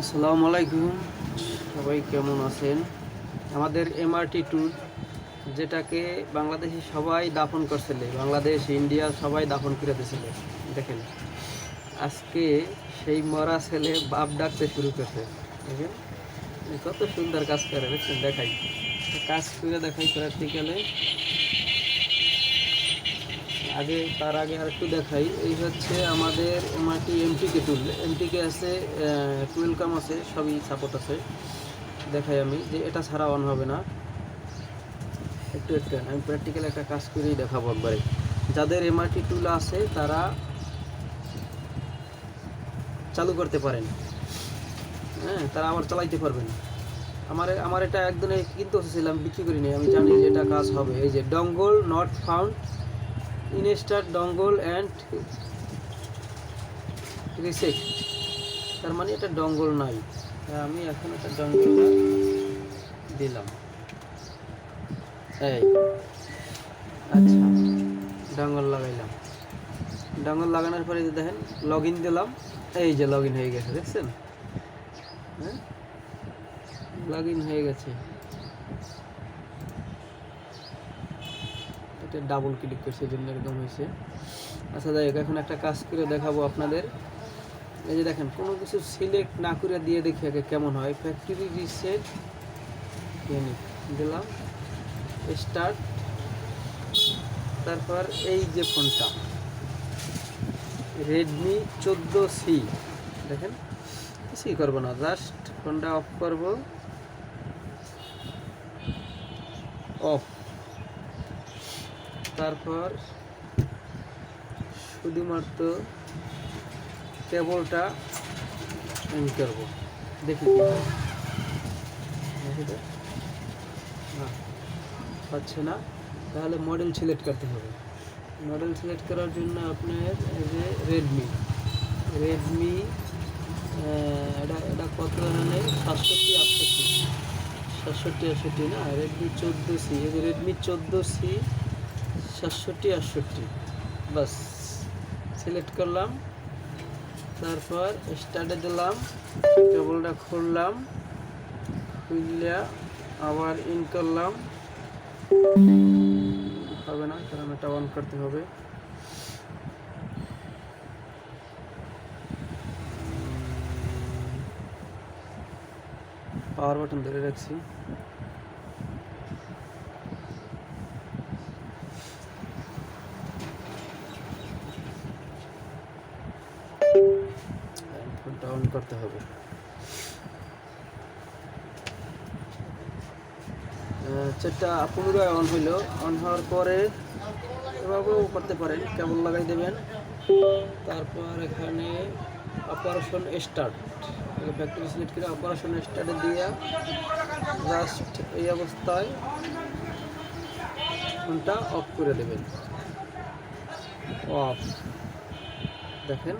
আসসালামু আলাইকুম, সবাই কেমন আছেন? আমাদের এমআরটি ট্যুর, যেটাকে বাংলাদেশি সবাই দাফন করছিল, বাংলাদেশ ইন্ডিয়া সবাই দাফন করে দিয়েছিল। দেখেন আজকে সেই মরা ছেলে বাপ ডাকতে শুরু করছে। দেখেন কত সুন্দর কাজ করে, দেখছেন? দেখাই, কাজ করে দেখাই প্র্যাকটিক্যালে। তার আগে আর একটু দেখাই। এই হচ্ছে আমাদের এমআরটি এমটিকে টুল। এমটিকে আছে, টুয়েলকাম আছে, সবই সাপোর্ট আছে। দেখাই আমি যে এটা ছাড়া অন হবে না। একটু আমি প্র্যাকটিক্যাল একটা কাজ করেই দেখাবো একবারে। যাদের এমআরটি টুল আছে তারা চালু করতে পারেন, হ্যাঁ, তারা আবার চালাইতে পারবেন। আমার এটা একদিনে কিনতে এসেছিলাম, বিক্রি করিনি, আমি জানি যে এটা কাজ হবে। এই যে dongle not found, insert dongle and reset, তার মানে এটা ডঙ্গল নাই। আমি এখন একটা ডঙ্গলটা দিলাম, এই আচ্ছা ডঙ্গল লাগাইলাম। ডঙ্গল লাগানোর পরে দেখেন লগ ইন দিলাম, এই যে লগ ইন হয়ে গেছে, দেখছেন? হ্যাঁ, লগ ইন হয়ে গেছে। এটা ডাবল ক্লিক করছে, এই জন্য এরকম হয়েছে। আচ্ছা যাই হোক, এখন একটা কাজ করে দেখাবো আপনাদের। এই যে দেখেন, কোনো কিছু সিলেক্ট না করে দিয়ে দেখি আগে কেমন হয়। ফ্যাক্টরি রিসেট দিলাম, স্টার্ট। তারপর এই যে ফোনটা রেডমি 14C, দেখেন কিছুই করবো না, জাস্ট ফোনটা অফ করব, অফ। তারপর শুধুমাত্র কেবলটা অন করব, দেখি কি হয়। না, হচ্ছে না। তাহলে মডেল সিলেক্ট করতে হবে। মডেল সিলেক্ট করার জন্য আপনার এই যে রেডমি এটা কত ধরনের, 67 68 না, রেডমি 14C। এই যে রেডমি 14C 67 68, বাস সিলেক্ট করলাম। তারপর স্টার্টে দিলাম, কেবলটা খুললাম, খুললে আবার ইন করলাম। হবে না, কারণ এটা অন করতে হবে। পাওয়ার বাটন ধরে রাখছি। ফোনটা অন করতে হবে। সেটা পুনরায় অন হইলো। অন হওয়ার পরে এভাবেও করতে পারেন, কেবল লাগাই দেবেন। তারপর এখানে অপারেশন স্টার্ট, ফ্যাক্টরি সিলেক্ট করে অপারেশন স্টার্টে দিয়ে জাস্ট এই অবস্থায় ফোনটা অফ করে দেবেন, অফ। দেখেন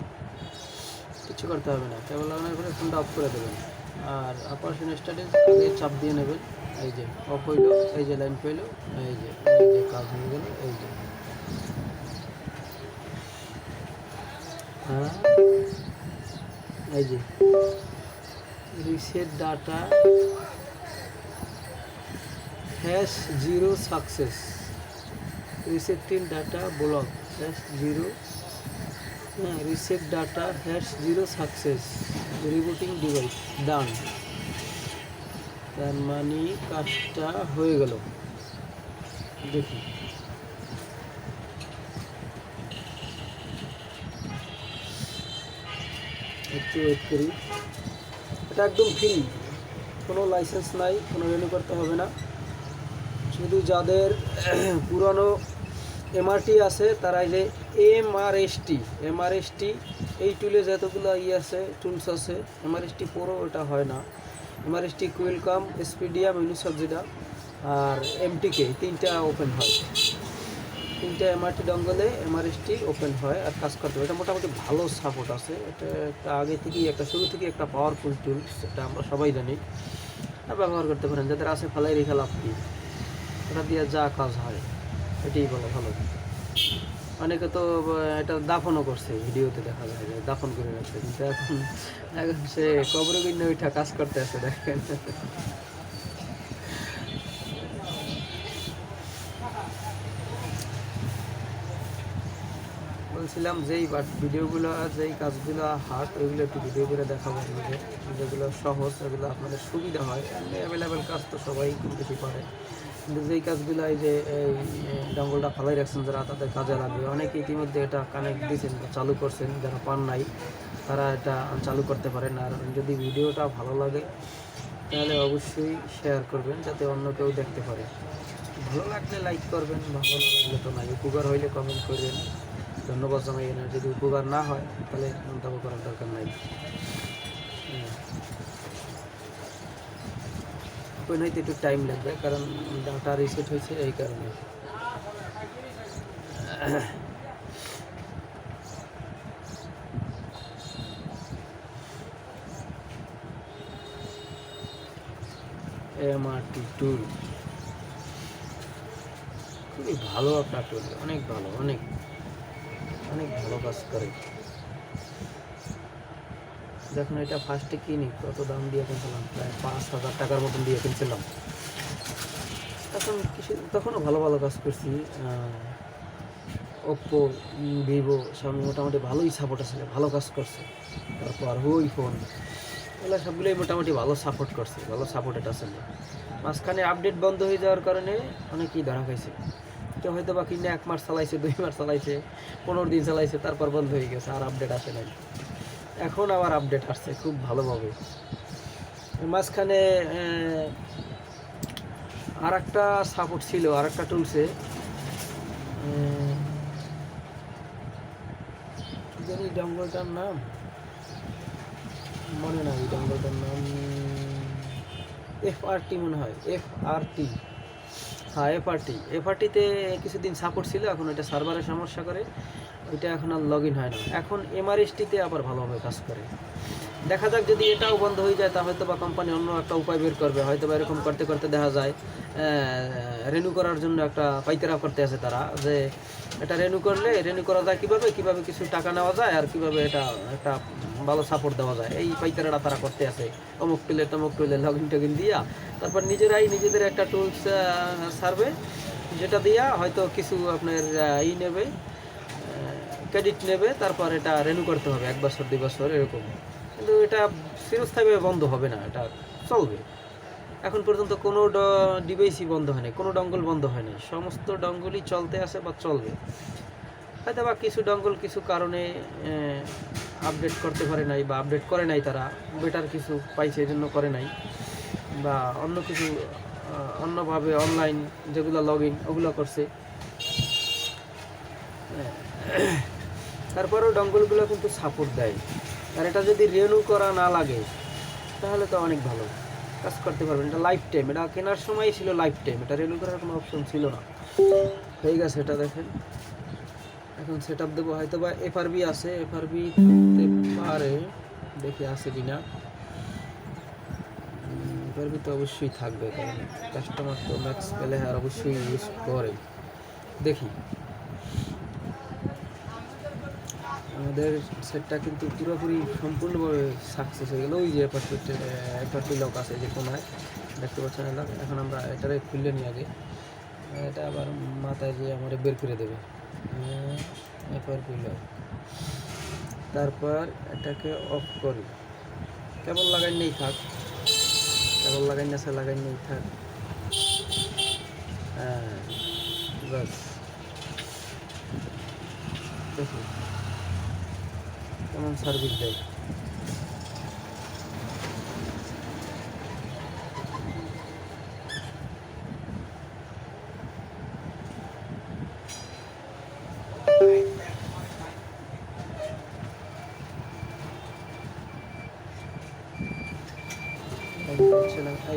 কিছু করতে হবে না, কেবল লাগানোর পরে ফোনটা অফ করে দেবেন। আর অপারেশন স্টার্টে চাপ দিয়ে নেবেন। এই যে অফ হইলো, এই যে লাইন পেলো, এই যে কাজ হয়ে গেল। এই যে হ্যাঁ, এই যে reset data #0 success, resetting data block #0, হ্যাঁ, reset data #0 success, rebooting device done. তার মানে কাজটা হয়ে গেল। দেখি একটু ওয়েট করি। এটা একদম ফ্রি, কোনো লাইসেন্স নাই, কোনো রেনু করতে হবে না। শুধু যাদের পুরানো এমআরটি আছে তারা এই যে এমআরএসটি এই টুলে যতগুলো আছে, টুলস আছে, এমআরএসটি পুরো ওটা হয় না। এমআরএসটি, কুয়েলকাম, এসপিডিএম, ইউনিসবজিডা আর এমটিকে, তিনটা ওপেন হয়। তিনটা এমআরটি ডঙ্গলে এমআরএসটি ওপেন হয় আর কাজ করতে হবে। এটা মোটামুটি ভালো সাপোর্ট আছে। এটা একটা আগে থেকেই, একটা শুরু থেকেই একটা পাওয়ারফুল টুলস, এটা আমরা সবাই জানি। আর ব্যবহার করতে পারেন, যাদের আছে ফেলাই রেখে লাভ কি, ওটা দিয়ে যা কাজ হয় এটাই বলা ভালো। অনেকে তো এটা দাফনও করছে, ভিডিওতে দেখা যায় যে দাফন করে রাখছে, কিন্তু এখন এখন সে কবরে কিনে ওইটা কাজ করতে আছে দেখেন। বলছিলাম যেই ভিডিওগুলো, যেই কাজগুলো হার্ড ওইগুলো একটু ভিডিও করে দেখাবো আপনাদের, যেগুলো সহজ এগুলো আপনাদের সুবিধা হয়। অ্যাভেলেবেল কাজ তো সবাই কম বেশি পারে, কিন্তু যেই কাজগুলো এই যে এই ডঙ্গলটা ফালাই রাখছেন যারা, তাদের কাজে লাগবে। অনেকে ইতিমধ্যে এটা কানেক্ট দিয়েছেন বা চালু করছেন, যারা পান নাই তারা এটা চালু করতে পারেন। আর যদি ভিডিওটা ভালো লাগে তাহলে অবশ্যই শেয়ার করবেন, যাতে অন্য কেউ দেখতে পারে। ভালো লাগলে লাইক করবেন, ভালো না লাগলে তো নাই। উপকার হইলে কমেন্ট করবেন, ধন্যবাদ জানাই। না যদি উপকার না হয় তাহলে মন্তব্য করার দরকার নাই। ওপেন হইতে একটু টাইম লাগবে, কারণ ডাটা রিসেট হয়েছে এই কারণে। এমআরটি টুল খুবই ভালো একটা টুল, অনেক ভালো, অনেক অনেক ভালো কাজ করে। দেখুন এটা ফার্স্টে কিনি কত দাম দিয়ে কিনছিলাম, প্রায় 5,000 টাকার মতন দিয়ে কিনছিলাম। তখনও ভালো ভালো কাজ করছি। ওপ্পো, ভিভো, শাওমি মোটামুটি ভালোই সাপোর্ট আছে, ভালো কাজ করছে। তারপর হুই ফোন, এগুলো সবগুলোই মোটামুটি ভালো সাপোর্ট করছে, ভালো সাপোর্টেড আছে। মাঝখানে আপডেট বন্ধ হয়ে যাওয়ার কারণে অনেকেই ধরা খাইছে। কেউ হয়তো বা কিনে 1 মাস চালাইছে, 2 মাস চালাইছে, 15 দিন চালাইছে, তারপর বন্ধ হয়ে গেছে, আর আপডেট আসে নাই। এখন আবার আপডেট আসছে খুব ভালোভাবে। মাঝখানে আর একটা সাপোর্ট ছিল, আর একটা টুলসে জানি ডঙ্গলটার নাম মনে নাই, ডঙ্গলটার নাম FRT মনে হয়, FRT। হ্যাঁ, এফআরটিতে কিছুদিন সাপোর্ট ছিল, এখন ওইটা সার্ভারের সমস্যা করে, ওইটা এখন আর লগ ইন হয় না। এখন এমআরএসটিতে আবার ভালোভাবে কাজ করে। দেখা যাক, যদি এটাও বন্ধ হয়ে যায় তা হয়তো বা কোম্পানি অন্য একটা উপায় বের করবে। হয়তো বা এরকম করতে করতে দেখা যায় রেনু করার জন্য একটা পাইকারা করতে আছে তারা, যে এটা রেনু করলে রেনু করা যায় কীভাবে কিছু টাকা নেওয়া যায়, আর কীভাবে এটা একটা ভালো সাপোর্ট দেওয়া যায়, এই পাইকারাটা তারা করতে আছে। অমুক টুলে লগ ইন টগিন দিয়া তারপর নিজেরাই নিজেদের একটা টুলস সার্ভে, যেটা দিয়া হয়তো কিছু আপনার নেবে, ক্রেডিট নেবে, তারপর এটা রেনু করতে হবে 1 বছর 2 বছর এরকম। কিন্তু এটা চিরস্থায়ীভাবে বন্ধ হবে না, এটা চলবে। এখন পর্যন্ত কোনো ডিভাইসই বন্ধ হয়নি, কোনো ডঙ্গল বন্ধ হয়নি, সমস্ত ডঙ্গলই চলতে আছে বা চলবে। হয়তো বা কিছু ডঙ্গল কিছু কারণে আপডেট করতে পারে নাই, বা আপডেট করে নাই, তারা বেটার কিছু পাইছে এই জন্য করে নাই, বা অন্য কিছু অন্যভাবে অনলাইন যেগুলো লগ ইন ওগুলো করছে। তারপরেও ডঙ্গলগুলো কিন্তু সাপোর্ট দেয়। আর এটা যদি রিনিউ করা না লাগে তাহলে তো অনেক ভালো কাজ করতে পারবেন। এটা লাইফ টাইম, এটা কেনার সময় ছিল লাইফ টাইম, এটা রিনিউ করার কোনো অপশন ছিল না। হয়ে গেছে এটা দেখেন। এখন সেট আপ দেবো, হয়তো বা FRB আছে, FRB পারে, দেখি আছে কিনা। FRB তো অবশ্যই থাকবে, কারণ কাস্টমার তো ম্যাক্স পেলে আর অবশ্যই ইউজ করে। দেখি, আমাদের সেটটা কিন্তু পুরোপুরি সম্পূর্ণভাবে সাকসেস হয়ে গেল। ওই যে FRT লক আছে যে কোনায় দেখতে পাচ্ছেন এলাক। এখন আমরা এটারে খুললে নিয়ে আগে, এটা আবার মাথায় যে আমার বের করে দেবে FRT লক। তারপর এটাকে অফ করি, কেবল লাগাই নেই থাক, কেবল লাগাই না, সে লাগাই নেই থাক। হ্যাঁ, বাস দেখুন কেমন সার্ভিস দেয়।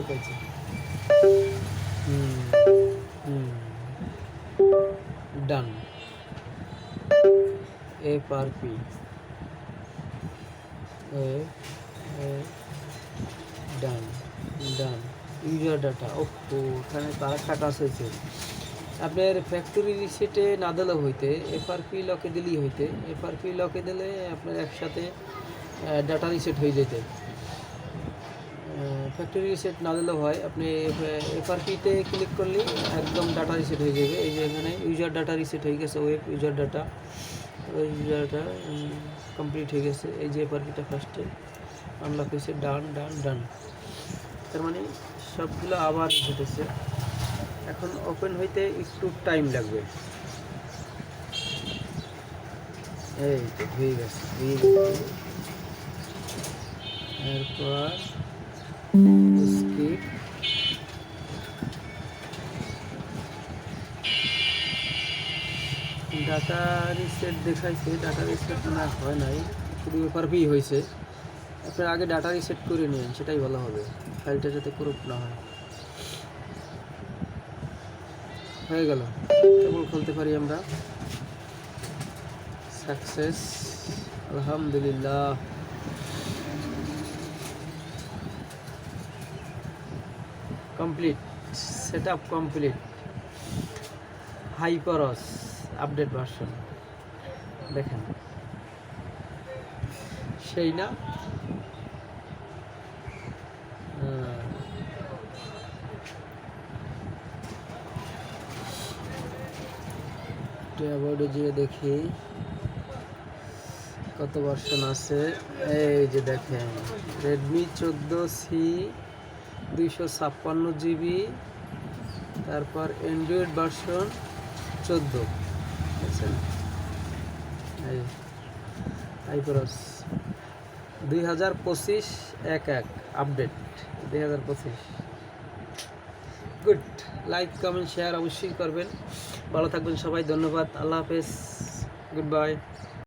পাইছি। ডান, FRP ডান ডান। ইউজার ডাটা, ওপো, এখানে তার একটা কাজ হয়েছে, আপনার ফ্যাক্টরি রিসেটে না দিলেও হইতে এফআরপি লকে দিলেই হইতে, এফআরপি লকে দিলে আপনার একসাথে ডাটা রিসেট হয়ে যেতে। ফ্যাক্টরি রিসেট না দিলেও হয়, আপনি এফআরপিতে ক্লিক করলে একদম ডাটা রিসেট হয়ে যাবে। এই যে এখানে ইউজার ডাটা রিসেট হয়ে গেছে, ওয়েব ইউজার ডাটা কমপ্লিট হয়ে গেছে। এই যে এফআরপিটা ফার্স্টে আনলক হয়েছে, ডান ডান ডান, তার মানে সবগুলো আবার রিসেট হয়েছে। এখন ওপেন হইতে একটু টাইম লাগবে। এই তো হয়ে গেছে, এরপর স্কিপ। ডাটা রিসেট দেখাইছে, ডাটা রিসেট না হয় নাই, শুধু এফআরপি হয়েছে। আপনার আগে ডাটা রিসেট করে নিন, সেটাই ভালো হবে, ফাইলটা যাতে করুপ্ট না হয়। হয়ে গেল, কেবল খুলতে পারি আমরা। সাকসেস, আলহামদুলিল্লাহ। Complete, set up complete. হাইপারস update version দেখেন, সেই না? অ্যাবাউটে যেয়ে দেখি কত ভার্সন আছে। এই যে দেখেন, রেডমি 14C 256 GB, তারপর অ্যান্ড্রয়েড ভার্সন 14, দেখছেন? এই হাইপারস 2025-11 update 2025। Good, like comment share অবশ্যই করবেন। ভালো থাকবেন সবাই, ধন্যবাদ, আল্লাহ হাফেজ, গুড বাই।